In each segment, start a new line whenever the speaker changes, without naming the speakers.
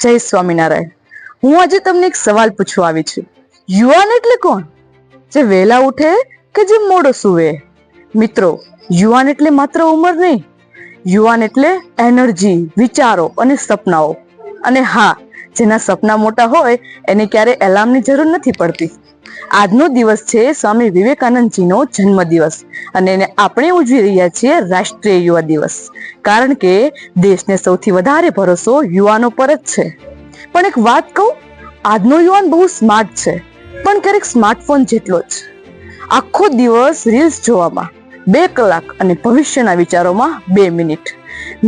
જય સ્વામિનારાયણ. હું આજે તમને એક સવાલ પૂછવા આવી છું. યુવાન એટલે કોણ? જે વહેલા ઉઠે કે જે મોડો સૂવે? મિત્રો, યુવાન એટલે માત્ર ઉંમર નહીં. યુવાન એટલે એનર્જી, વિચારો અને સપનાઓ. અને હા, જેના સપના મોટા હોય એને ક્યારે એલાર્મની જરૂર નથી પડતી. આજનો દિવસ છે સ્વામી વિવેકાનંદજીનો જન્મદિવસ અને એને આપણે ઉજવી રહ્યા છીએ રાષ્ટ્રીય યુવા દિવસ. કારણ કે દેશને સૌથી વધારે ભરોસો યુવાનો પર જ છે. પણ એક વાત કહું, આજનો યુવાન બહુ સ્માર્ટ છે, પણ ક્યારેક સ્માર્ટફોન જેટલો જ. આખો દિવસ રીલ્સ જોવામાં 2 કલાક અને ભવિષ્યના વિચારોમાં 2 મિનિટ.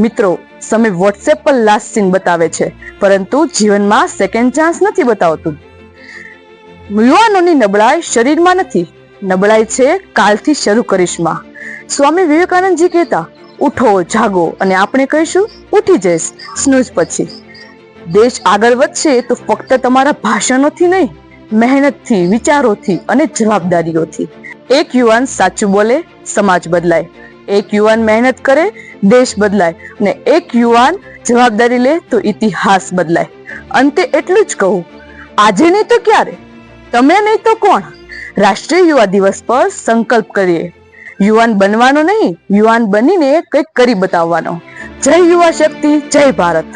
મિત્રો, સમય વોટ્સએપ પર લાસ્ટ સીન બતાવે છે, પરંતુ જીવનમાં સેકન્ડ ચાન્સ નથી બતાવતું. યુવાનોની નબળાઈ શરીરમાં નથી, નબળાઈ છે કાલથી શરૂ કરીશમાં. સ્વામી વિવેકાનંદજી કહેતા, ઉઠો, જાગો, અને આપણે કહીશું ઉઠી જઈશ સ્નૂઝ પછી. દેશ આગળ વધશે તો ફક્ત તમારા ભાષણોથી નહીં, મહેનતથી, વિચારોથી અને જવાબદારીઓથી. એક યુવાન સાચું બોલે, સમાજ બદલાય. એક યુવાન મહેનત કરે, દેશ બદલાય. અને એક યુવાન જવાબદારી લે તો ઇતિહાસ બદલાય. અંતે એટલું જ કહું, આજે નહીં તો ક્યારે, તમે નહીં તો કોણ? રાષ્ટ્રીય યુવા દિવસ પર સંકલ્પ કરીએ, યુવાન બનવાનો નહીં, યુવાન બનીને કંઈક કરી બતાવવાનો. જય યુવા શક્તિ, જય ભારત.